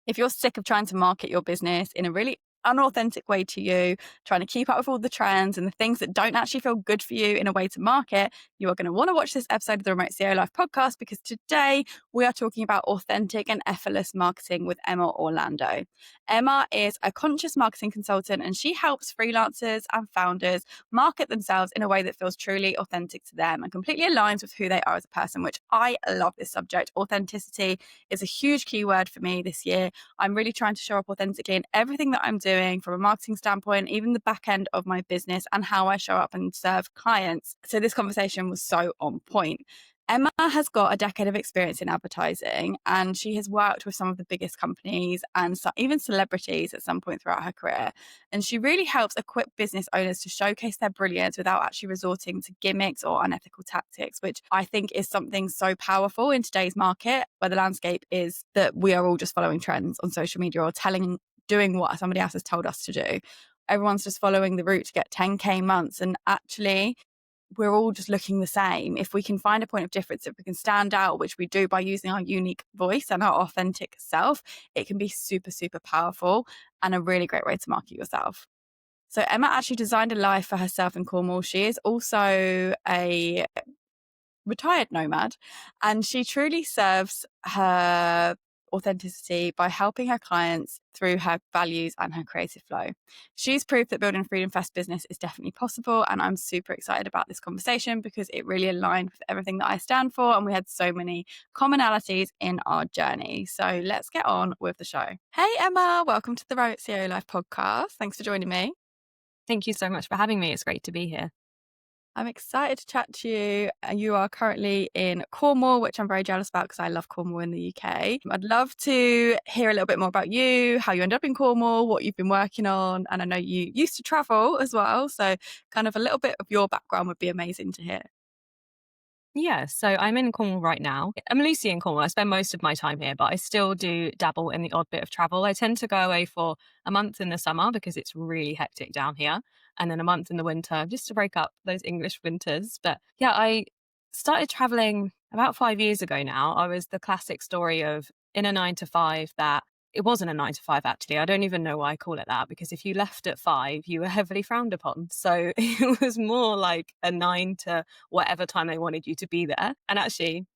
If you're sick of trying to market your business in a really unauthentic way to you, trying to keep up with all the trends and the things that don't actually feel good for you in a way to market, you are going to want to watch this episode of the Remote CEO Life podcast, because today we are talking about authentic and effortless marketing with Emma Orlando. Emma is a conscious marketing consultant, and she helps freelancers and founders market themselves in a way that feels truly authentic to them and completely aligns with who they are as a person, which I love this subject. Authenticity is a huge keyword for me this year. I'm really trying to show up authentically in everything that I'm doing from a marketing standpoint, even the back end of my business and how I show up and serve clients. So this conversation was so on point. Emma has got a decade of experience in advertising, and she has worked with some of the biggest companies and even celebrities at some point throughout her career. And she really helps equip business owners to showcase their brilliance without actually resorting to gimmicks or unethical tactics, which I think is something so powerful in today's market, where the landscape is that we are all just following trends on social media or doing what somebody else has told us to do. Everyone's just following the route to get 10K months. And actually, we're all just looking the same. If we can find a point of difference, if we can stand out, which we do by using our unique voice and our authentic self, it can be super, super powerful and a really great way to market yourself. So Emma actually designed a life for herself in Cornwall. She is also a retired nomad, and she truly serves her authenticity by helping her clients through her values and her creative flow. She's proof that building a freedom first business is definitely possible, and I'm super excited about this conversation because it really aligned with everything that I stand for, and we had so many commonalities in our journey. So let's get on with the show. Hey Emma, welcome to the Remote CEO Life podcast. Thanks for joining me. Thank you so much for having me. It's great to be here. I'm excited to chat to you. You are currently in Cornwall, which I'm very jealous about because I love Cornwall in the UK. I'd love to hear a little bit more about you, how you ended up in Cornwall, what you've been working on. And I know you used to travel as well. So kind of a little bit of your background would be amazing to hear. Yeah, so I'm in Cornwall right now. I'm loosely in Cornwall. I spend most of my time here, but I still do dabble in the odd bit of travel. I tend to go away for a month in the summer because it's really hectic down here, and then a month in the winter just to break up those English winters. But yeah, I started traveling about 5 years ago now. I was the classic story of in a 9 to 5 that it wasn't a 9 to 5, actually. I don't even know why I call it that, because if you left at 5, you were heavily frowned upon. So it was more like a 9 to whatever time they wanted you to be there. And actually,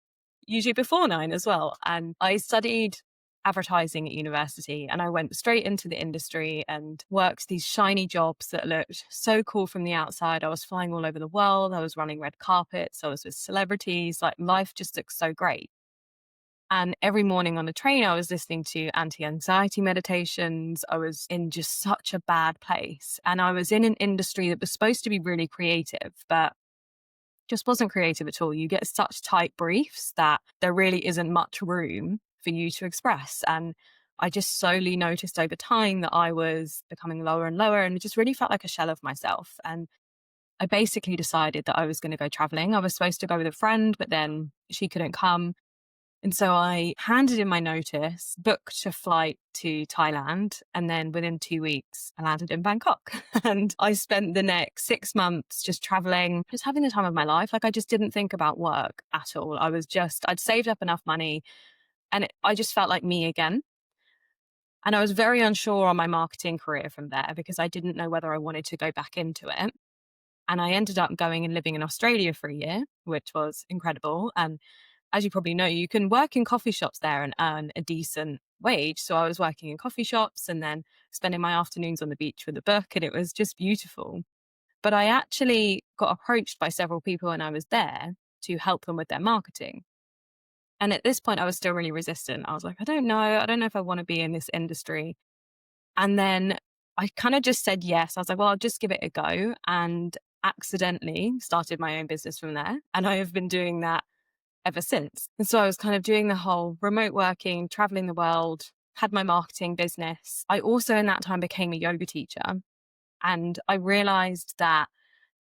usually before 9 as well. And I studied advertising at university, and I went straight into the industry and worked these shiny jobs that looked so cool from the outside. I was flying all over the world. I was running red carpets. I was with celebrities. Like, life just looked so great. And every morning on the train, I was listening to anti-anxiety meditations. I was in just such a bad place. And I was in an industry that was supposed to be really creative, but just wasn't creative at all. You get such tight briefs that there really isn't much room for you to express. And I just slowly noticed over time that I was becoming lower and lower, and it just really felt like a shell of myself. And I basically decided that I was going to go traveling. I was supposed to go with a friend, but then she couldn't come. And so I handed in my notice, booked a flight to Thailand, and then within 2 weeks, I landed in Bangkok. And I spent the next 6 months just traveling, just having the time of my life. Like, I just didn't think about work at all. I'd saved up enough money, and I just felt like me again. And I was very unsure on my marketing career from there because I didn't know whether I wanted to go back into it. And I ended up going and living in Australia for a year, which was incredible. And as you probably know, you can work in coffee shops there and earn a decent wage. So I was working in coffee shops and then spending my afternoons on the beach with a book, and it was just beautiful. But I actually got approached by several people when I was there to help them with their marketing. And at this point, I was still really resistant. I was like, I don't know. I don't know if I want to be in this industry. And then I kind of just said yes. I was like, well, I'll just give it a go. And accidentally started my own business from there. And I have been doing that ever since. And so I was kind of doing the whole remote working, traveling the world, had my marketing business. I also in that time became a yoga teacher. And I realized that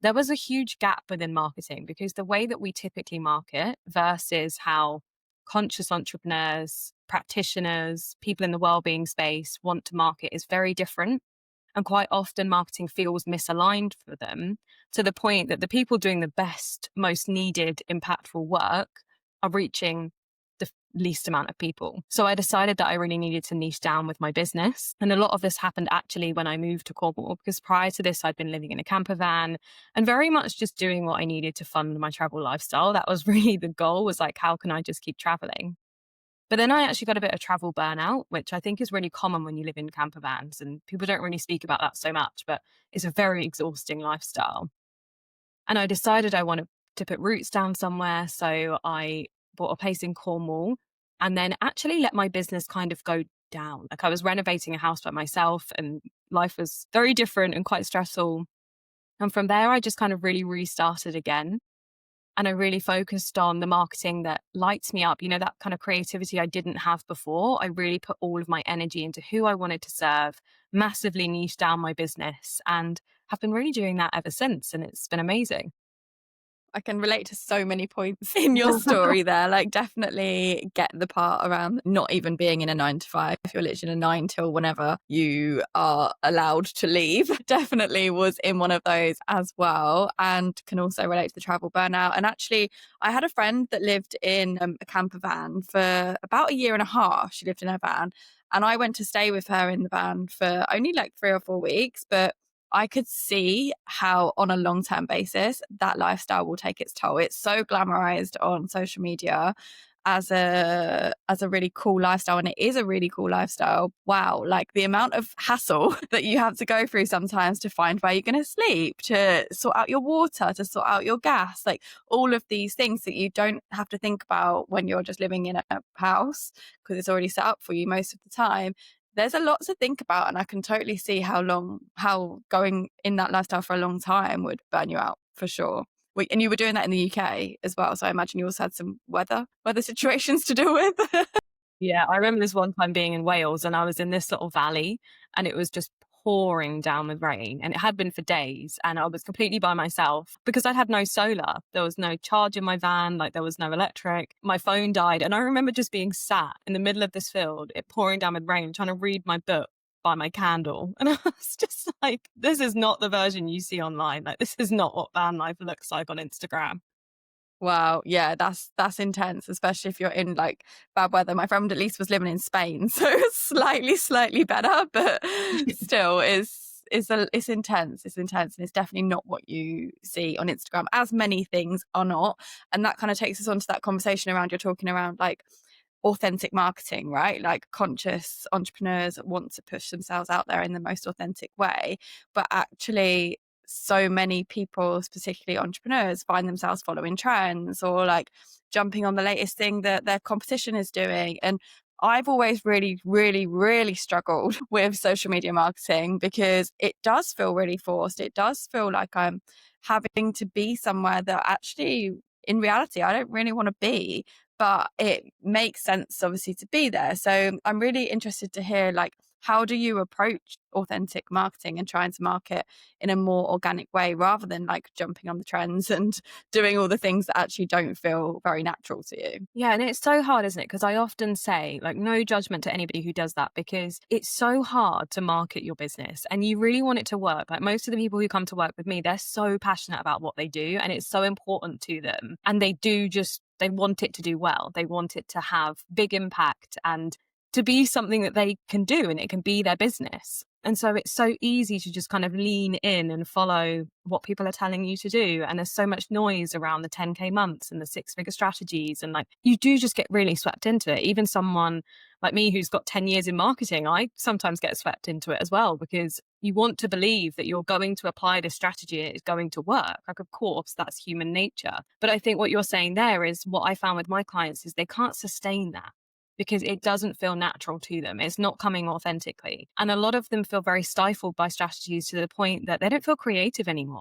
there was a huge gap within marketing because the way that we typically market versus how conscious entrepreneurs, practitioners, people in the well-being space want to market is very different. And quite often marketing feels misaligned for them, to the point that the people doing the best, most needed, impactful work are reaching least amount of people. So I decided that I really needed to niche down with my business. And a lot of this happened actually when I moved to Cornwall, because prior to this, I'd been living in a camper van and very much just doing what I needed to fund my travel lifestyle. That was really the goal, was like, how can I just keep traveling? But then I actually got a bit of travel burnout, which I think is really common when you live in camper vans. And people don't really speak about that so much, but it's a very exhausting lifestyle. And I decided I wanted to put roots down somewhere. So I bought a place in Cornwall and then actually let my business kind of go down. Like I was renovating a house by myself and life was very different and quite stressful. And from there, I just kind of really restarted again. And I really focused on the marketing that lights me up, that kind of creativity I didn't have before. I really put all of my energy into who I wanted to serve, massively niche down my business, and have been really doing that ever since. And it's been amazing. I can relate to so many points in your story there. Like, definitely get the part around not even being in a 9 to 5. You're literally in a 9 till whenever you are allowed to leave. Definitely was in one of those as well, and can also relate to the travel burnout. And actually, I had a friend that lived in a camper van for about a year and a half. She lived in her van, and I went to stay with her in the van for only like 3 or 4 weeks, but I could see how on a long-term basis that lifestyle will take its toll. It's so glamorized on social media as a really cool lifestyle, and it is a really cool lifestyle. Wow, like the amount of hassle that you have to go through sometimes to find where you're going to sleep, to sort out your water, to sort out your gas, like all of these things that you don't have to think about when you're just living in a house because it's already set up for you most of the time. There's a lot to think about, and I can totally see how going in that lifestyle for a long time would burn you out for sure. Wait, and you were doing that in the UK as well, so I imagine you also had some weather situations to deal with. Yeah, I remember this one time being in Wales and I was in this little valley and it was just pouring down with rain and it had been for days and I was completely by myself because I'd had no solar. There was no charge in my van, like there was no electric. My phone died and I remember just being sat in the middle of this field, it pouring down with rain, trying to read my book by my candle. And I was just like, this is not the version you see online. Like this is not what van life looks like on Instagram. Wow, yeah, that's intense, especially if you're in like bad weather. My friend at least was living in Spain, so it's slightly better, but still it's intense. It's intense, and it's definitely not what you see on Instagram, as many things are not. And that kind of takes us on to that conversation around, you're talking around like authentic marketing, right? Like conscious entrepreneurs want to push themselves out there in the most authentic way, but actually so many people, particularly entrepreneurs, find themselves following trends or like jumping on the latest thing that their competition is doing. And I've always really struggled with social media marketing because it does feel really forced. It does feel like I'm having to be somewhere that actually in reality I don't really want to be, but it makes sense obviously to be there. So I'm really interested to hear, like, how do you approach authentic marketing and trying to market in a more organic way rather than like jumping on the trends and doing all the things that actually don't feel very natural to you? Yeah, and it's so hard, isn't it? Because I often say, like, no judgment to anybody who does that because it's so hard to market your business and you really want it to work. Like, most of the people who come to work with me, they're so passionate about what they do and it's so important to them. And they want it to do well. They want it to have big impact and to be something that they can do and it can be their business. And so it's so easy to just kind of lean in and follow what people are telling you to do. And there's so much noise around the 10K months and the 6-figure strategies. And like, you do just get really swept into it. Even someone like me who's got 10 years in marketing, I sometimes get swept into it as well, because you want to believe that you're going to apply this strategy and it's going to work. Like, of course, that's human nature. But I think what you're saying there is what I found with my clients is they can't sustain that, because it doesn't feel natural to them. It's not coming authentically. And a lot of them feel very stifled by strategies to the point that they don't feel creative anymore.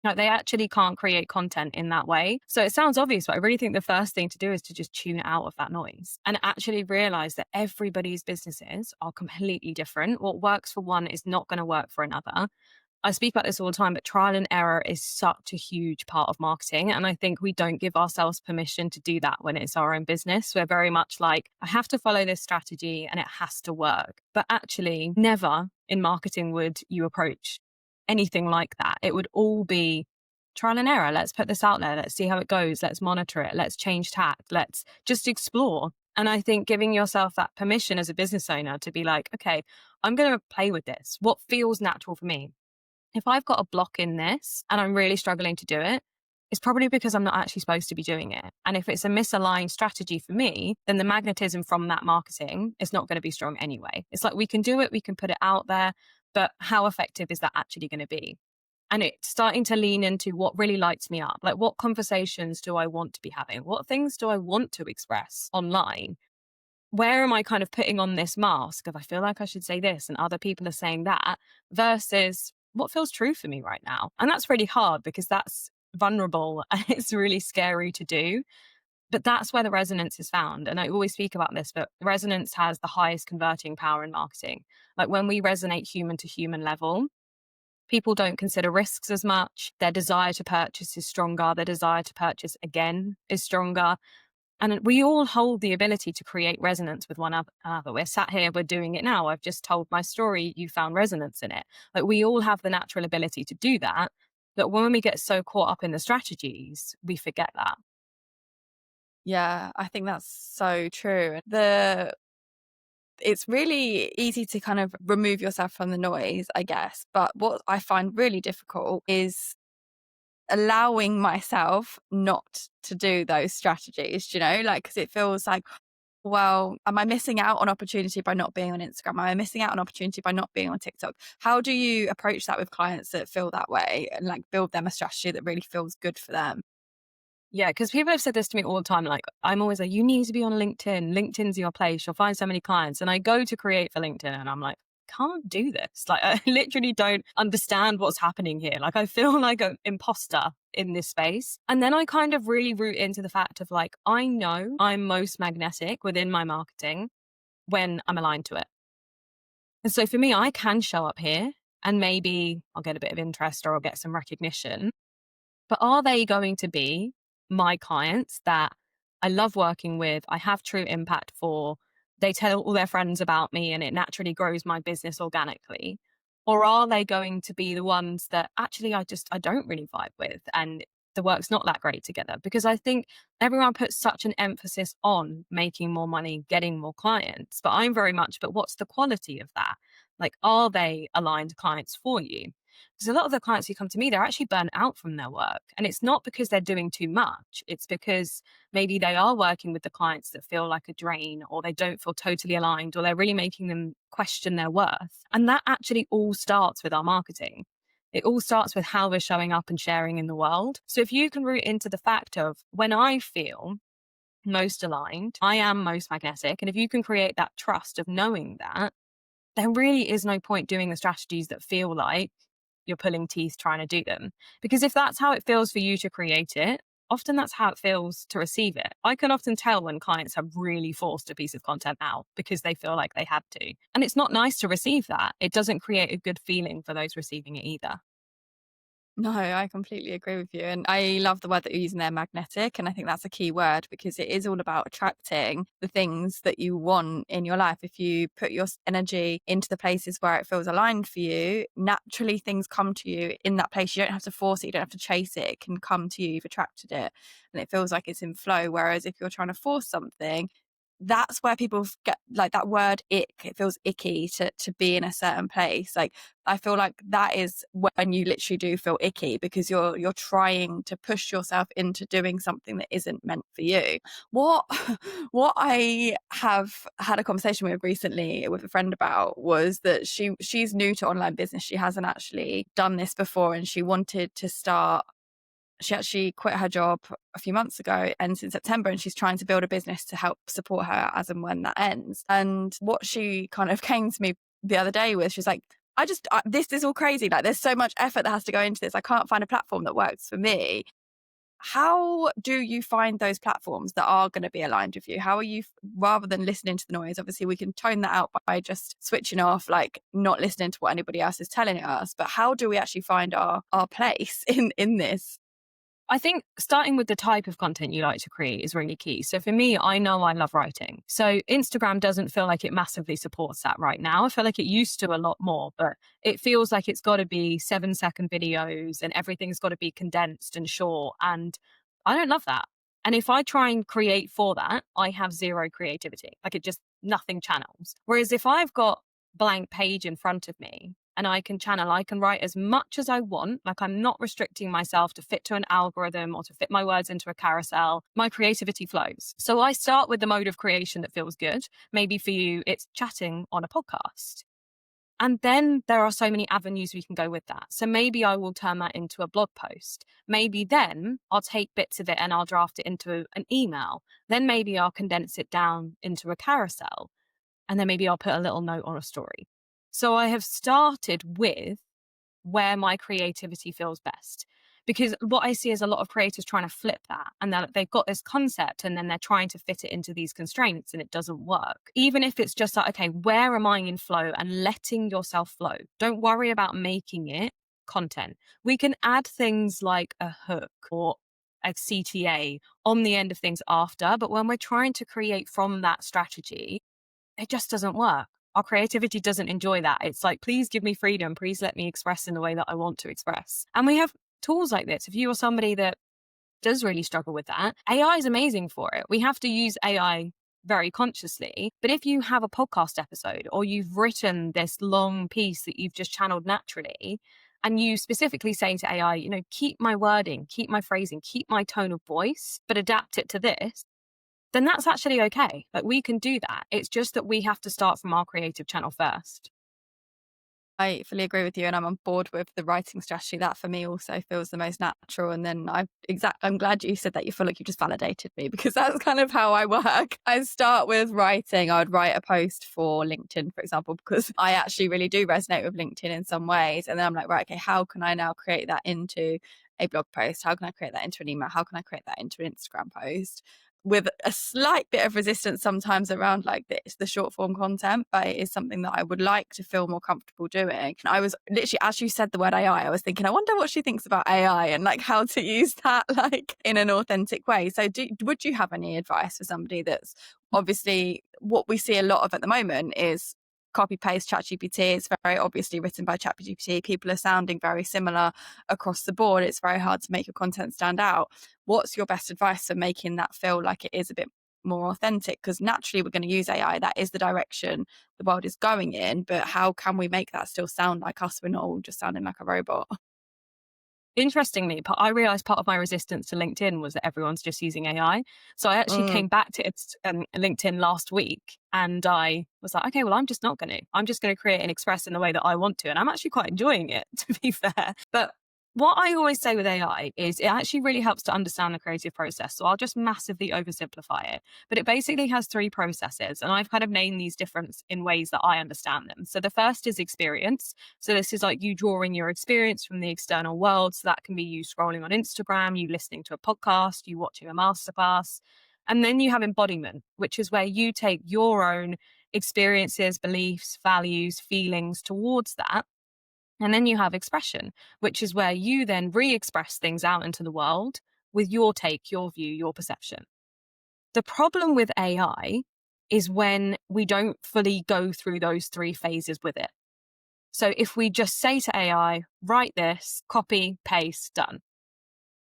Like, they actually can't create content in that way. So it sounds obvious, but I really think the first thing to do is to just tune out of that noise and actually realize that everybody's businesses are completely different. What works for one is not going to work for another. I speak about this all the time, but trial and error is such a huge part of marketing. And I think we don't give ourselves permission to do that when it's our own business. We're very much like, I have to follow this strategy and it has to work. But actually, never in marketing would you approach anything like that. It would all be trial and error. Let's put this out there. Let's see how it goes. Let's monitor it. Let's change tack. Let's just explore. And I think giving yourself that permission as a business owner to be like, okay, I'm going to play with this. What feels natural for me? If I've got a block in this and I'm really struggling to do it, it's probably because I'm not actually supposed to be doing it. And if it's a misaligned strategy for me, then the magnetism from that marketing is not going to be strong anyway. It's like we can do it, we can put it out there, but how effective is that actually going to be? And it's starting to lean into what really lights me up. Like, what conversations do I want to be having? What things do I want to express online? Where am I kind of putting on this mask of I feel like I should say this and other people are saying that versus what feels true for me right now? And that's really hard because that's vulnerable and it's really scary to do. But that's where the resonance is found. And I always speak about this, but resonance has the highest converting power in marketing. Like when we resonate human to human level, people don't consider risks as much. Their desire to purchase is stronger. Their desire to purchase again is stronger. And we all hold the ability to create resonance with one another. We're sat here, we're doing it now. I've just told my story, you found resonance in it. Like we all have the natural ability to do that. But when we get so caught up in the strategies, we forget that. Yeah, I think that's so true. It's really easy to kind of remove yourself from the noise, I guess. But what I find really difficult is allowing myself not to do those strategies, like, because it feels like, well, am I missing out on opportunity by not being on Instagram? Am I missing out on opportunity by not being on TikTok? How do you approach that with clients that feel that way and like build them a strategy that really feels good for them? Yeah, because people have said this to me all the time. Like, I'm always like, you need to be on LinkedIn. LinkedIn's your place. You'll find so many clients. And I go to create for LinkedIn and I'm like, can't do this. Like, I literally don't understand what's happening here. Like, I feel like an imposter in this space. And then I kind of really root into the fact of like, I know I'm most magnetic within my marketing when I'm aligned to it. And so for me, I can show up here and maybe I'll get a bit of interest or I'll get some recognition. But are they going to be my clients that I love working with, I have true impact for, they tell all their friends about me and it naturally grows my business organically? Or are they going to be the ones that actually I don't really vibe with and the work's not that great together? Because I think everyone puts such an emphasis on making more money, getting more clients, but I'm very much, but what's the quality of that? Like, are they aligned clients for you? Because a lot of the clients who come to me, they're actually burnt out from their work. And it's not because they're doing too much. It's because maybe they are working with the clients that feel like a drain, or they don't feel totally aligned, or they're really making them question their worth. And that actually all starts with our marketing. It all starts with how we're showing up and sharing in the world. So if you can root into the fact of when I feel most aligned, I am most magnetic. And if you can create that trust of knowing that, there really is no point doing the strategies that feel like you're pulling teeth trying to do them. Because if that's how it feels for you to create it, often that's how it feels to receive it. I can often tell when clients have really forced a piece of content out because they feel like they had to. And it's not nice to receive that. It doesn't create a good feeling for those receiving it either. No, I completely agree with you. And I love the word that you're using there, magnetic. And I think that's a key word because it is all about attracting the things that you want in your life. If you put your energy into the places where it feels aligned for you, naturally things come to you in that place. You don't have to force it, you don't have to chase it. It can come to you. You've attracted it and it feels like it's in flow. Whereas if you're trying to force something, that's where people get like that word ick. It feels icky to be in a certain place. Like I feel like that is when you literally do feel icky because you're trying to push yourself into doing something that isn't meant for you. What what I have had a conversation with recently with a friend about was that she's new to online business. She hasn't actually done this before and she wanted to start. She actually quit her job a few months ago, ends in September, and she's trying to build a business to help support her as and when that ends. And what she kind of came to me the other day with, she's like, this is all crazy. Like, there's so much effort that has to go into this. I can't find a platform that works for me. How do you find those platforms that are going to be aligned with you? How are you, rather than listening to the noise? Obviously, we can tone that out by just switching off, like not listening to what anybody else is telling us. But how do we actually find our place in this? I think starting with the type of content you like to create is really key. So for me, I know I love writing. So Instagram doesn't feel like it massively supports that right now. I feel like it used to a lot more, but it feels like it's got to be 7-second videos and everything's got to be condensed and short. And I don't love that. And if I try and create for that, I have zero creativity. Like it just, nothing channels. Whereas if I've got blank page in front of me and I can channel, I can write as much as I want. Like I'm not restricting myself to fit to an algorithm or to fit my words into a carousel. My creativity flows. So I start with the mode of creation that feels good. Maybe for you, it's chatting on a podcast. And then there are so many avenues we can go with that. So maybe I will turn that into a blog post. Maybe then I'll take bits of it and I'll draft it into an email. Then maybe I'll condense it down into a carousel. And then maybe I'll put a little note on a story. So I have started with where my creativity feels best. Because what I see is a lot of creators trying to flip that, and they've got this concept and then they're trying to fit it into these constraints and it doesn't work. Even if it's just like, okay, where am I in flow, and letting yourself flow. Don't worry about making it content. We can add things like a hook or a CTA on the end of things after, but when we're trying to create from that strategy, it just doesn't work. Our creativity doesn't enjoy that. It's like, please give me freedom. Please let me express in the way that I want to express. And we have tools like this. If you are somebody that does really struggle with that, AI is amazing for it. We have to use AI very consciously. But if you have a podcast episode or you've written this long piece that you've just channeled naturally, and you specifically say to AI, keep my wording, keep my phrasing, keep my tone of voice, but adapt it to this, then that's actually okay. Like we can do that. It's just that we have to start from our creative channel first. I fully agree with you, and I'm on board with the writing strategy. That for me also feels the most natural. And then I'm glad you said that. You feel like you just validated me, because that's kind of how I work. I start with writing. I would write a post for LinkedIn, for example, because I actually really do resonate with LinkedIn in some ways. And then I'm like, right, okay, how can I now create that into a blog post? How can I create that into an email? How can I create that into an Instagram post? With a slight bit of resistance sometimes around like the short form content, but it is something that I would like to feel more comfortable doing. I was literally, as you said the word AI, I was thinking, I wonder what she thinks about AI and like how to use that like in an authentic way. So would you have any advice for somebody that's obviously, what we see a lot of at the moment is copy paste ChatGPT? It's very obviously written by ChatGPT. People are sounding very similar across the board. It's very hard to make your content stand out. What's your best advice for making that feel like it is a bit more authentic? Because naturally we're going to use AI. That is the direction the world is going in. But how can we make that still sound like us? We're not all just sounding like a robot. Interestingly, I realized part of my resistance to LinkedIn was that everyone's just using AI. So I actually came back to LinkedIn last week and I was like, okay, well, I'm just not going to. I'm just going to create and express in the way that I want to. And I'm actually quite enjoying it, to be fair. But what I always say with AI is it actually really helps to understand the creative process. So I'll just massively oversimplify it. But it basically has three processes. And I've kind of named these different in ways that I understand them. So the first is experience. So this is like you drawing your experience from the external world. So that can be you scrolling on Instagram, you listening to a podcast, you watching a masterclass. And then you have embodiment, which is where you take your own experiences, beliefs, values, feelings towards that. And then you have expression, which is where you then re-express things out into the world with your take, your view, your perception. The problem with AI is when we don't fully go through those three phases with it. So if we just say to AI, write this, copy, paste, done.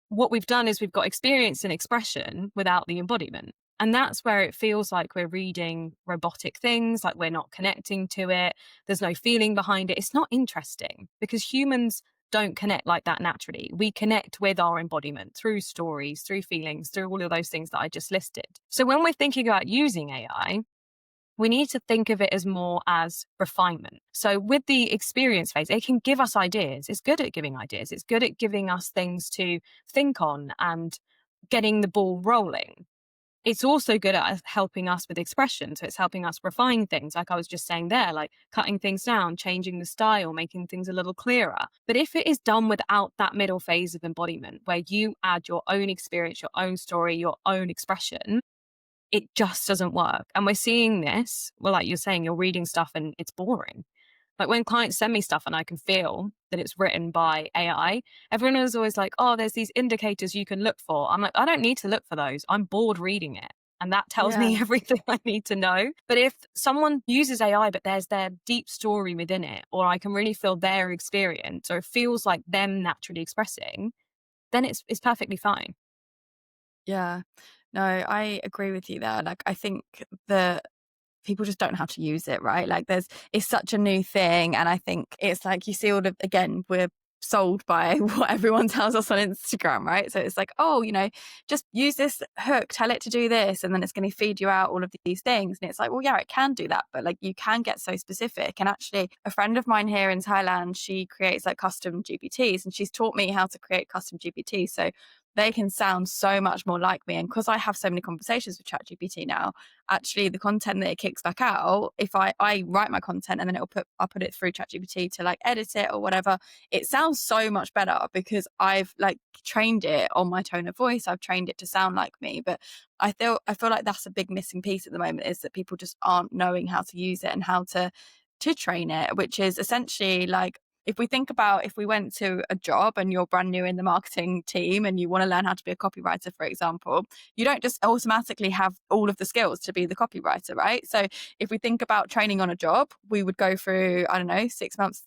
What we've done is we've got experience and expression without the embodiment. And that's where it feels like we're reading robotic things, like we're not connecting to it. There's no feeling behind it. It's not interesting because humans don't connect like that naturally. We connect with our embodiment through stories, through feelings, through all of those things that I just listed. So when we're thinking about using AI, we need to think of it as more as refinement. So with the experience phase, it can give us ideas. It's good at giving ideas. It's good at giving us things to think on and getting the ball rolling. It's also good at helping us with expression. So it's helping us refine things, like I was just saying there, like cutting things down, changing the style, making things a little clearer. But if it is done without that middle phase of embodiment, where you add your own experience, your own story, your own expression, it just doesn't work. And we're seeing this, well, like you're saying, you're reading stuff and it's boring. Like when clients send me stuff and I can feel that it's written by AI, everyone is always like, oh, there's these indicators you can look for. I'm like, I don't need to look for those. I'm bored reading it. And that tells Yeah. me everything I need to know. But if someone uses AI, but there's their deep story within it, or I can really feel their experience, or it feels like them naturally expressing, then it's perfectly fine. Yeah. No, I agree with you there. Like, I think that people just don't know how to use it, right? Like, it's such a new thing. And I think it's like you see all of, again, we're sold by what everyone tells us on Instagram, right? So it's like, oh, just use this hook, tell it to do this, and then it's going to feed you out all of these things. And it's like, well, yeah, it can do that, but like you can get so specific. And actually, a friend of mine here in Thailand, she creates like custom GPTs, and she's taught me how to create custom GPTs. So they can sound so much more like me. And because I have so many conversations with ChatGPT now, actually the content that it kicks back out, if I write my content and then I'll put it through ChatGPT to like edit it or whatever, it sounds so much better because I've like trained it on my tone of voice. I've trained it to sound like me. But I feel like that's a big missing piece at the moment, is that people just aren't knowing how to use it and how to train it, which is essentially like, if we think about, if we went to a job and you're brand new in the marketing team and you want to learn how to be a copywriter, for example, you don't just automatically have all of the skills to be the copywriter, right? So if we think about training on a job, we would go through, I don't know, 6 months,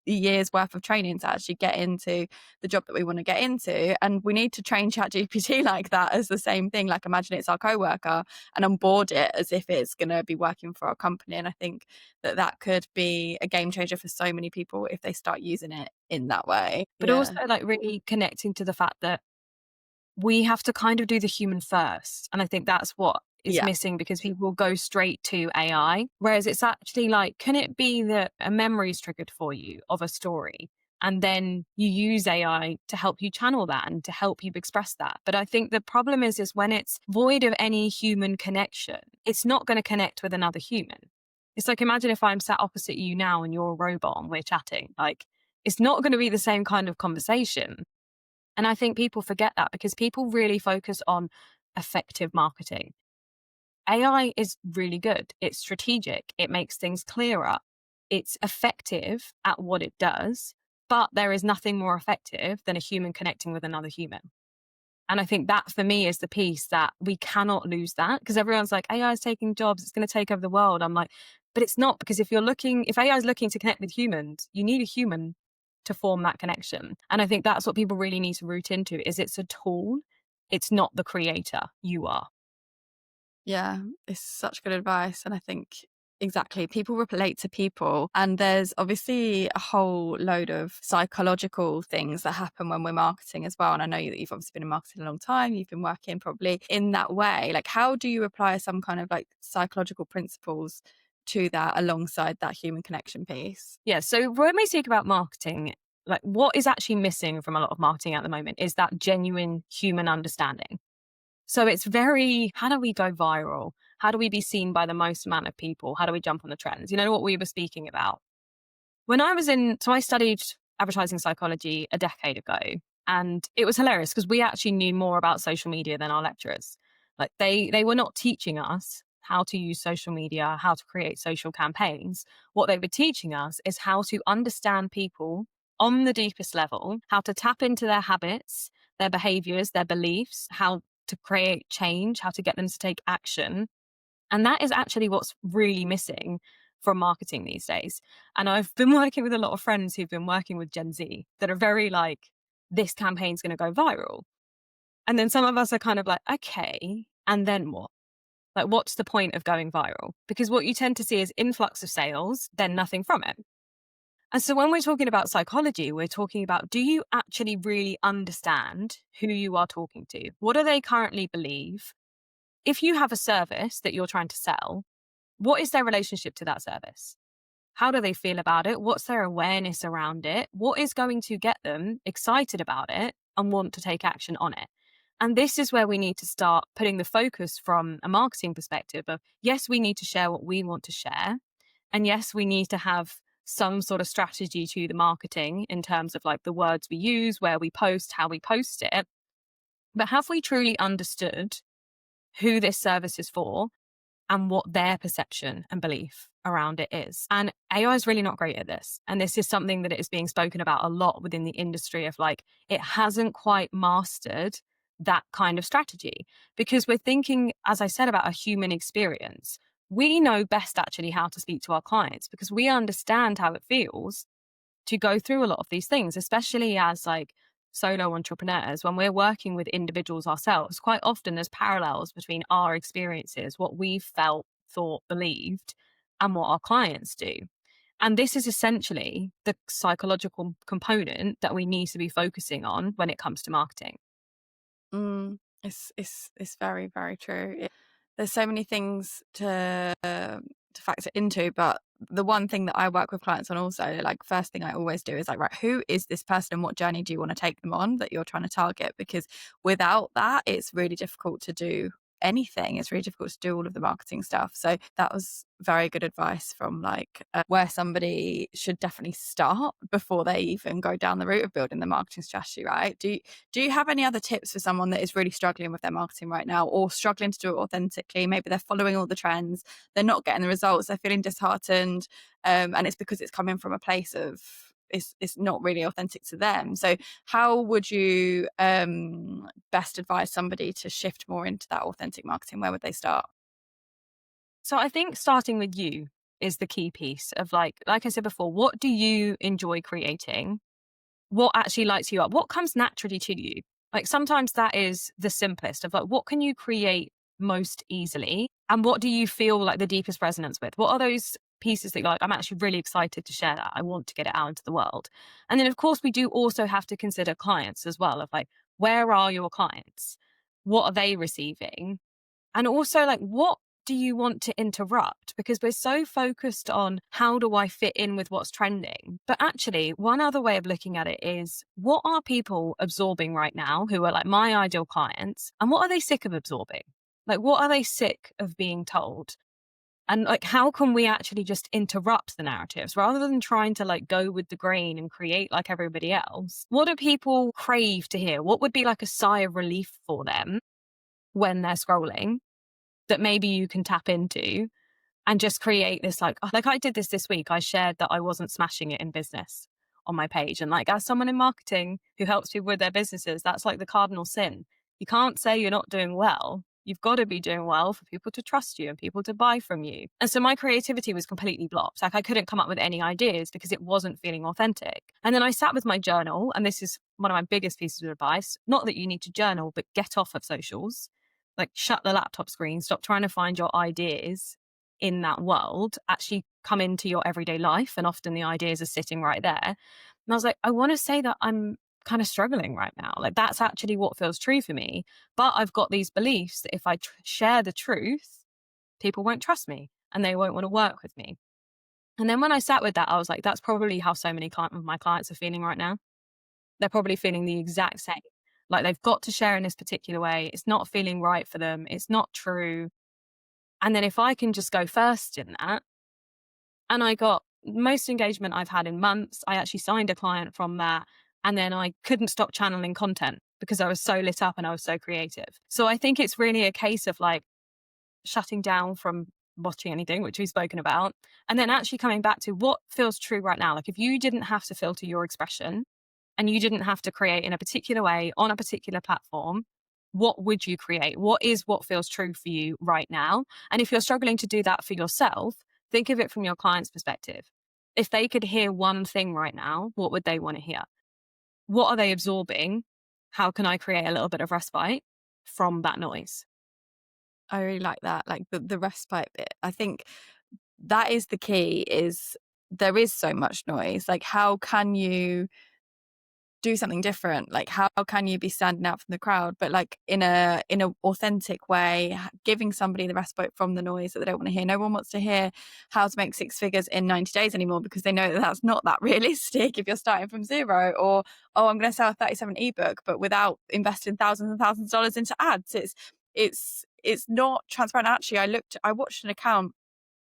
a year's worth of training to actually get into the job that we want to get into. And we need to train ChatGPT like that, as the same thing. Like, imagine it's our coworker and onboard it as if it's going to be working for our company. And I think that could be a game changer for so many people if they start using it in that way. But also Yeah. like really connecting to the fact that we have to kind of do the human first. And I think that's what is Yeah. missing, because people go straight to AI. Whereas it's actually like, can it be that a memory is triggered for you of a story? And then you use AI to help you channel that and to help you express that. But I think the problem is when it's void of any human connection, it's not going to connect with another human. It's like, imagine if I'm sat opposite you now and you're a robot and we're chatting. Like, it's not going to be the same kind of conversation. And I think people forget that because people really focus on effective marketing. AI is really good. It's strategic. It makes things clearer. It's effective at what it does, but there is nothing more effective than a human connecting with another human. And I think that for me is the piece that we cannot lose, that, because everyone's like, AI is taking jobs. It's going to take over the world. I'm like, but it's not, because if AI is looking to connect with humans, you need a human to form that connection. And I think that's what people really need to root into, is it's a tool. It's not the creator. You are. Yeah, it's such good advice. And I think exactly, people relate to people. And there's obviously a whole load of psychological things that happen when we're marketing as well. And I know that you've obviously been in marketing a long time. You've been working probably in that way. Like, how do you apply some kind of like psychological principles to that alongside that human connection piece? Yeah. So when we speak about marketing, like what is actually missing from a lot of marketing at the moment is that genuine human understanding. So it's very, how do we go viral? How do we be seen by the most amount of people? How do we jump on the trends? You know what we were speaking about? When I was so I studied advertising psychology a decade ago, and it was hilarious because we actually knew more about social media than our lecturers. Like they were not teaching us how to use social media, how to create social campaigns. What they were teaching us is how to understand people on the deepest level, how to tap into their habits, their behaviors, their beliefs, how to create change, how to get them to take action. And that is actually what's really missing from marketing these days. And I've been working with a lot of friends who've been working with Gen Z that are very like, this campaign's going to go viral. And then some of us are kind of like, okay, and then what? Like, what's the point of going viral? Because what you tend to see is influx of sales, then nothing from it. And so when we're talking about psychology, we're talking about, do you actually really understand who you are talking to? What do they currently believe? If you have a service that you're trying to sell, what is their relationship to that service? How do they feel about it? What's their awareness around it? What is going to get them excited about it and want to take action on it? And this is where we need to start putting the focus from a marketing perspective of, yes, we need to share what we want to share. And yes, we need to have some sort of strategy to the marketing in terms of like the words we use, where we post, how we post it. But have we truly understood who this service is for and what their perception and belief around it is? And AI is really not great at this. And this is something that is being spoken about a lot within the industry of like, it hasn't quite mastered that kind of strategy, because we're thinking, as I said, about a human experience. We know best actually how to speak to our clients because we understand how it feels to go through a lot of these things, especially as like solo entrepreneurs, when we're working with individuals ourselves, quite often there's parallels between our experiences, what we've felt, thought, believed, and what our clients do. And this is essentially the psychological component that we need to be focusing on when it comes to marketing. It's very, very true. There's so many things to factor into, but the one thing that I work with clients on also, like first thing I always do is like, right, who is this person and what journey do you want to take them on that you're trying to target? Because without that, it's really difficult to do anything. It's really difficult to do all of the marketing stuff. So that was very good advice from like where somebody should definitely start before they even go down the route of building the marketing strategy, right? Do you have any other tips for someone that is really struggling with their marketing right now, or struggling to do it authentically? Maybe they're following all the trends, they're not getting the results, they're feeling disheartened, and it's because it's coming from a place of it's not really authentic to them. So how would you best advise somebody to shift more into that authentic marketing? Where would they start? So I think starting with you is the key piece of like I said before, what do you enjoy creating? What actually lights you up? What comes naturally to you? Like sometimes that is the simplest of like, what can you create most easily? And what do you feel like the deepest resonance with? What are those pieces that you're like, I'm actually really excited to share that. I want to get it out into the world. And then of course we do also have to consider clients as well of like, where are your clients? What are they receiving? And also, like, what do you want to interrupt? Because we're so focused on how do I fit in with what's trending? But actually, one other way of looking at it is what are people absorbing right now who are like my ideal clients? And what are they sick of absorbing? Like, what are they sick of being told? And like, how can we actually just interrupt the narratives rather than trying to like go with the grain and create like everybody else? What do people crave to hear? What would be like a sigh of relief for them when they're scrolling that maybe you can tap into and just create this like I did this week. I shared that I wasn't smashing it in business on my page. And like as someone in marketing who helps people with their businesses, that's like the cardinal sin. You can't say you're not doing well. You've got to be doing well for people to trust you and people to buy from you. And so my creativity was completely blocked. Like I couldn't come up with any ideas because it wasn't feeling authentic. And then I sat with my journal, and this is one of my biggest pieces of advice. Not that you need to journal, but get off of socials. Like shut the laptop screen, stop trying to find your ideas in that world, actually come into your everyday life. And often the ideas are sitting right there. And I was like, I want to say that I'm kind of struggling right now. Like that's actually what feels true for me. But I've got these beliefs that if I share the truth, people won't trust me and they won't want to work with me. And then when I sat with that, I was like, that's probably how so many of my clients are feeling right now. They're probably feeling the exact same. Like they've got to share in this particular way. It's not feeling right for them. It's not true. And then if I can just go first in that, and I got most engagement I've had in months. I actually signed a client from that. And then I couldn't stop channeling content because I was so lit up and I was so creative. So I think it's really a case of like shutting down from watching anything, which we've spoken about, and then actually coming back to what feels true right now. Like if you didn't have to filter your expression, and you didn't have to create in a particular way on a particular platform, what would you create? What feels true for you right now? And if you're struggling to do that for yourself, think of it from your client's perspective. If they could hear one thing right now, what would they want to hear? What are they absorbing? How can I create a little bit of respite from that noise? I really like that, like the respite bit. I think that is the key. Is there is so much noise. Like, how can you do something different? Like how can you be standing out from the crowd, but like in a authentic way, giving somebody the respite from the noise that they don't want to hear. No one wants to hear how to make six figures in 90 days anymore, because they know that that's not that realistic if you're starting from zero. Or, oh, I'm going to sell a 37 ebook but without investing thousands and thousands of dollars into ads. It's not transparent. Actually, I watched an account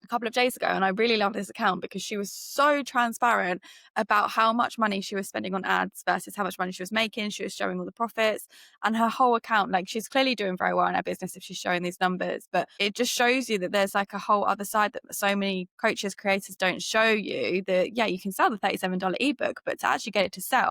a couple of days ago, and I really love this account because she was so transparent about how much money she was spending on ads versus how much money she was making. She was showing all the profits, and her whole account, like, she's clearly doing very well in her business if she's showing these numbers, but it just shows you that there's like a whole other side that so many coaches, creators don't show you. That yeah, you can sell the $37 ebook, but to actually get it to sell,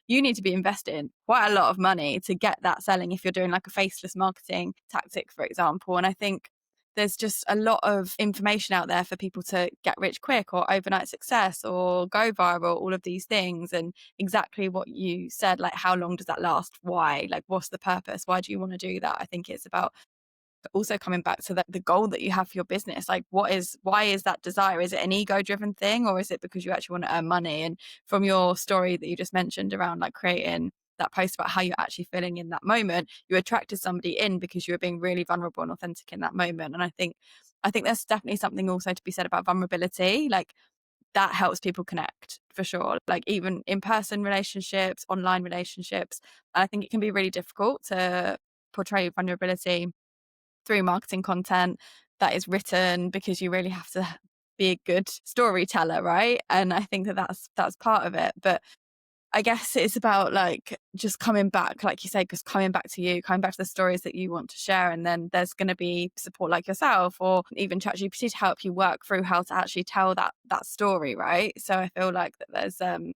you need to be investing quite a lot of money to get that selling if you're doing like a faceless marketing tactic, for example. And I think there's just a lot of information out there for people to get rich quick or overnight success or go viral, all of these things. And exactly what you said, like, how long does that last? Why? Like, what's the purpose? Why do you want to do that? I think it's about also coming back to the goal that you have for your business. Like, why is that desire? Is it an ego driven thing, or is it because you actually want to earn money? And from your story that you just mentioned around like creating that post about how you're actually feeling in that moment, you attracted somebody in because you were being really vulnerable and authentic in that moment. And I think there's definitely something also to be said about vulnerability. Like, that helps people connect for sure, like even in-person relationships, online relationships. And I think it can be really difficult to portray vulnerability through marketing content that is written, because you really have to be a good storyteller, right? And I think that that's part of it. But I guess it's about like just coming back, like you say, because coming back to you, coming back to the stories that you want to share. And then there's going to be support like yourself or even ChatGPT to help you work through how to actually tell that story, right? So I feel like that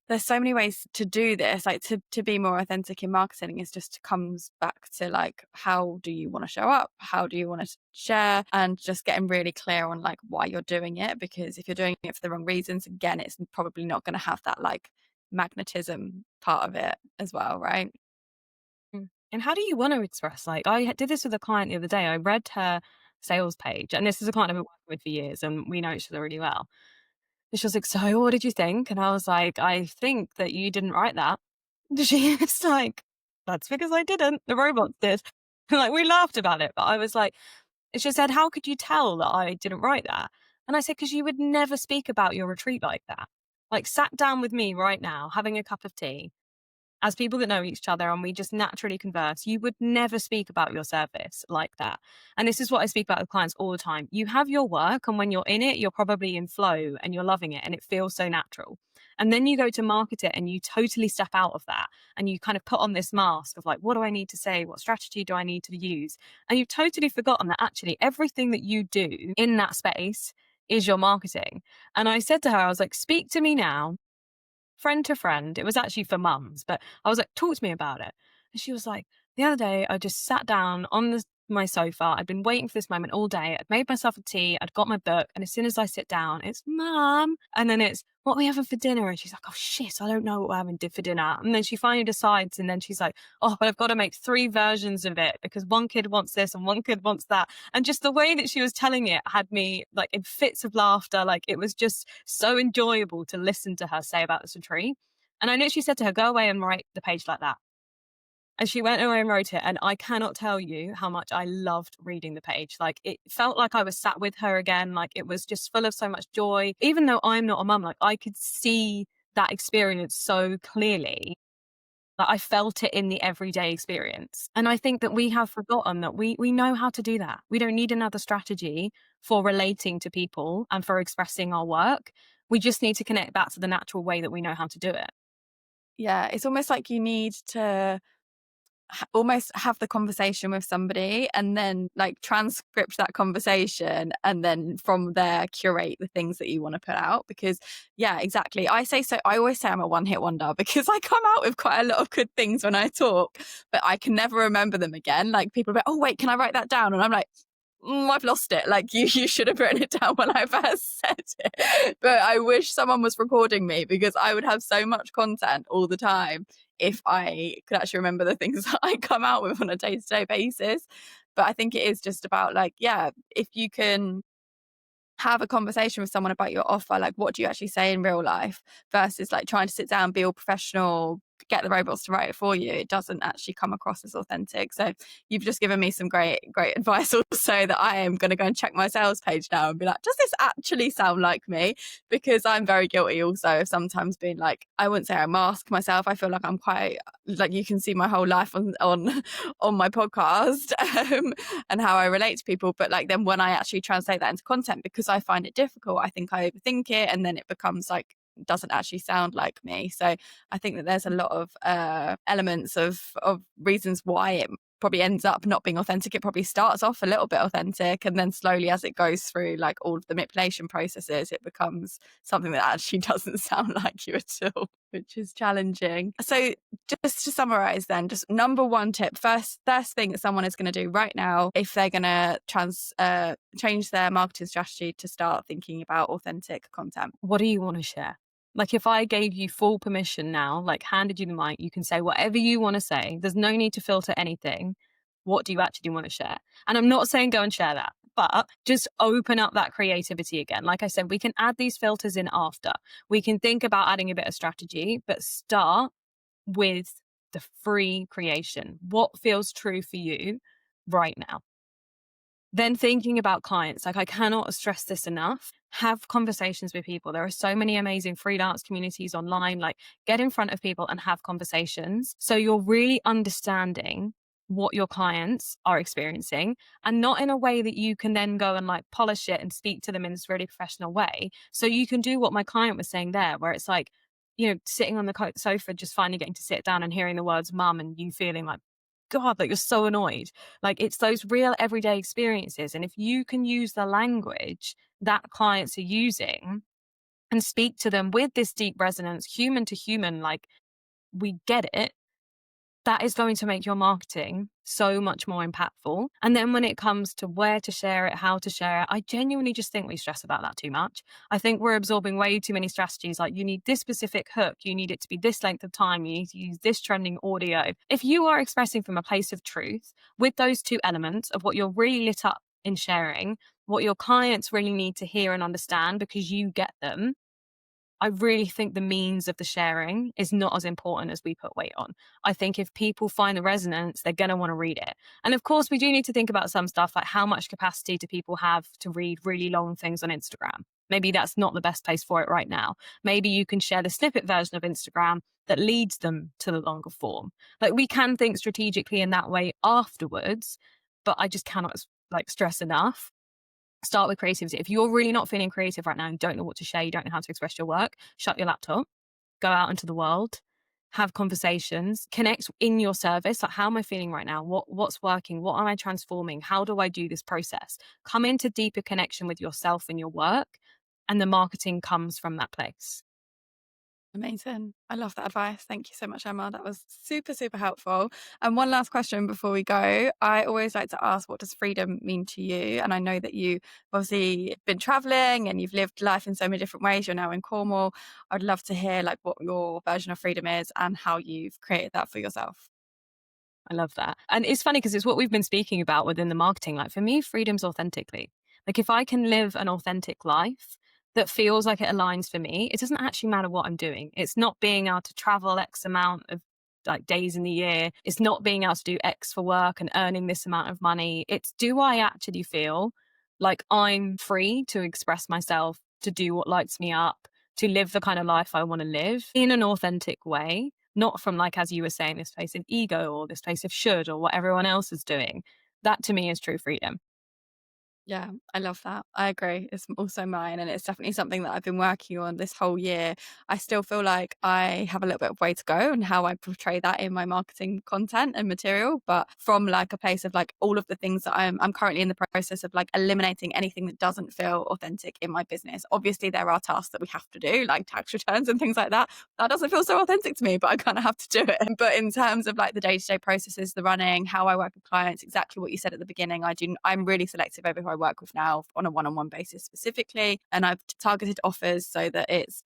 there's so many ways to do this, like to be more authentic in marketing. Is just comes back to like, how do you want to show up? How do you want to share? And just getting really clear on like why you're doing it, because if you're doing it for the wrong reasons, again, it's probably not going to have that like magnetism part of it as well, right? Mm. And how do you want to express? Like, did this with a client the other day. I read her sales page, and this is a client I've been working with for years, and we know each other really well. And she was like, "So, what did you think?" And I was like, "I think that you didn't write that." She was like, "That's because I didn't. The robots did." And like, we laughed about it, but I was like, she said, "How could you tell that I didn't write that?" And I said, "Because you would never speak about your retreat like that. Like, sat down with me right now, having a cup of tea, as people that know each other and we just naturally converse, you would never speak about your service like that." And this is what I speak about with clients all the time. You have your work, and when you're in it, you're probably in flow and you're loving it and it feels so natural. And then you go to market it and you totally step out of that and you kind of put on this mask of like, what do I need to say? What strategy do I need to use? And you've totally forgotten that actually everything that you do in that space is your marketing. And I said to her, I was like, speak to me now, friend to friend. It was actually for mums, but I was like, talk to me about it. And she was like, the other day, I just sat down on my sofa. I'd been waiting for this moment all day. I'd made myself a tea. I'd got my book. And as soon as I sit down, it's mum. And then it's, what are we having for dinner? And she's like, oh shit, I don't know what we're having for dinner. And then she finally decides. And then she's like, oh, but I've got to make 3 versions of it because one kid wants this and one kid wants that. And just the way that she was telling it had me like in fits of laughter. Like, it was just so enjoyable to listen to her say about this retreat. And I literally said to her, go away and write the page like that. And she went away and wrote it. And I cannot tell you how much I loved reading the page. Like, it felt like I was sat with her again. Like, it was just full of so much joy. Even though I'm not a mum, like, I could see that experience so clearly. Like, I felt it in the everyday experience. And I think that we have forgotten that we know how to do that. We don't need another strategy for relating to people and for expressing our work. We just need to connect back to the natural way that we know how to do it. Yeah, it's almost like you need to almost have the conversation with somebody and then like transcript that conversation, and then from there curate the things that you want to put out. Because yeah, exactly, I always say I'm a one-hit wonder because I come out with quite a lot of good things when I talk, but I can never remember them again. Like, people are like, oh wait, can I write that down? And I'm like, I've lost it. Like, you should have written it down when I first said it. But I wish someone was recording me, because I would have so much content all the time if I could actually remember the things that I come out with on a day-to-day basis. But I think it is just about like, yeah, if you can have a conversation with someone about your offer, like what do you actually say in real life, versus like trying to sit down, be all professional, get the robots to write it for you. It doesn't actually come across as authentic. So you've just given me some great advice also, that I am going to go and check my sales page now and be like, does this actually sound like me? Because I'm very guilty also of sometimes being like, I wouldn't say I mask myself. I feel like I'm quite, like, you can see my whole life on my podcast, and how I relate to people. But like, then when I actually translate that into content, because I find it difficult, I think I overthink it, and then it becomes like, doesn't actually sound like me. So I think that there's a lot of elements of reasons why it probably ends up not being authentic. It probably starts off a little bit authentic, and then slowly as it goes through like all of the manipulation processes, it becomes something that actually doesn't sound like you at all, which is challenging. So just to summarize then, just number one tip, first thing that someone is going to do right now if they're going to change their marketing strategy to start thinking about authentic content. What do you want to share? Like if I gave you full permission now, like handed you the mic, you can say whatever you want to say. There's no need to filter anything. What do you actually want to share? And I'm not saying go and share that, but just open up that creativity again. Like I said, we can add these filters in after. We can think about adding a bit of strategy, but start with the free creation. What feels true for you right now? Then thinking about clients, like I cannot stress this enough. Have conversations with people. There are so many amazing freelance communities online. Like get in front of people and have conversations. So you're really understanding what your clients are experiencing, and not in a way that you can then go and like polish it and speak to them in this really professional way. So you can do what my client was saying there, where it's like, sitting on the sofa, just finally getting to sit down and hearing the words mum and you feeling like, God, like you're so annoyed. Like it's those real everyday experiences. And if you can use the language that clients are using and speak to them with this deep resonance, human to human, like we get it, that is going to make your marketing so much more impactful. And then when it comes to where to share it, how to share it, I genuinely just think we stress about that too much. I think we're absorbing way too many strategies. Like you need this specific hook, you need it to be this length of time, you need to use this trending audio. If you are expressing from a place of truth with those two elements of what you're really lit up in sharing, what your clients really need to hear and understand because you get them, I really think the means of the sharing is not as important as we put weight on. I think if people find the resonance, they're going to want to read it. And of course, we do need to think about some stuff like how much capacity do people have to read really long things on Instagram? Maybe that's not the best place for it right now. Maybe you can share the snippet version of Instagram that leads them to the longer form. Like we can think strategically in that way afterwards, but I just cannot stress enough. Start with creativity. If you're really not feeling creative right now and don't know what to share, you don't know how to express your work, shut your laptop, go out into the world, have conversations, connect in your service. Like, how am I feeling right now? What's working? What am I transforming? How do I do this process? Come into deeper connection with yourself and your work, and the marketing comes from that place. Amazing. I love that advice. Thank you so much, Emma. That was super, super helpful. And one last question before we go. I always like to ask, what does freedom mean to you? And I know that you obviously been traveling and you've lived life in so many different ways. You're now in Cornwall. I'd love to hear like what your version of freedom is and how you've created that for yourself. I love that. And it's funny because it's what we've been speaking about within the marketing. Like for me, freedom's authentically. Like if I can live an authentic life that feels like it aligns for me, it doesn't actually matter what I'm doing. It's not being able to travel X amount of like days in the year. It's not being able to do X for work and earning this amount of money. It's, do I actually feel like I'm free to express myself, to do what lights me up, to live the kind of life I want to live in an authentic way? Not from, like, as you were saying, this place of ego or this place of should or what everyone else is doing. That to me is true freedom. Yeah, I love that. I agree. It's also mine. And it's definitely something that I've been working on this whole year. I still feel like I have a little bit of way to go and how I portray that in my marketing content and material. But from like a place of like all of the things that I'm currently in the process of like eliminating anything that doesn't feel authentic in my business. Obviously, there are tasks that we have to do, like tax returns and things like that. That doesn't feel so authentic to me, but I kind of have to do it. But in terms of like the day-to-day processes, the running, how I work with clients, exactly what you said at the beginning, I'm really selective over who I work with now on a one-on-one basis specifically. And I've targeted offers so that it's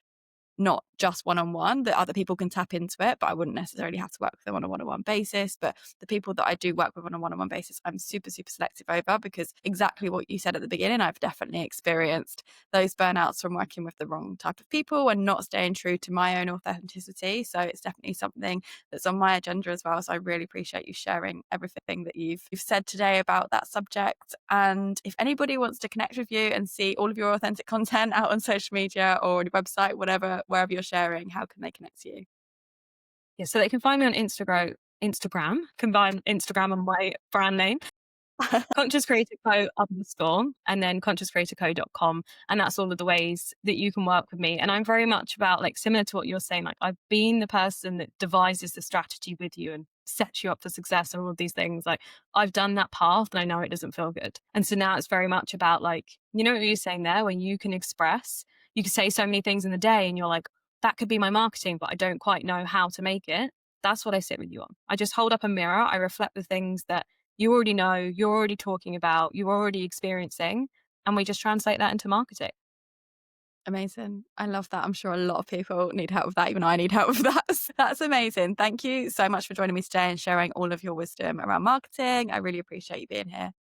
not just one-on-one, that other people can tap into it, but I wouldn't necessarily have to work with them on a one-on-one basis. But the people that I do work with on a one-on-one basis, I'm super, super selective over, because exactly what you said at the beginning, I've definitely experienced those burnouts from working with the wrong type of people and not staying true to my own authenticity. So it's definitely something that's on my agenda as well. So I really appreciate you sharing everything that you've said today about that subject. And if anybody wants to connect with you and see all of your authentic content out on social media or on your website, wherever you're sharing, how can they connect to you? Yeah, so they can find me on Instagram, combine Instagram and my brand name, Conscious Creator Co _ and then consciouscreatorco.com. And that's all of the ways that you can work with me. And I'm very much about, like, similar to what you're saying, like I've been the person that devises the strategy with you and sets you up for success and all of these things. Like, I've done that path and I know it doesn't feel good. And so now it's very much about, like, you know what you're saying there, when you can express, you can say so many things in the day and you're like, that could be my marketing, but I don't quite know how to make it. That's what I sit with you on. I just hold up a mirror. I reflect the things that you already know, you're already talking about, you're already experiencing, and we just translate that into marketing. Amazing. I love that. I'm sure a lot of people need help with that. Even I need help with that. That's amazing. Thank you so much for joining me today and sharing all of your wisdom around marketing. I really appreciate you being here.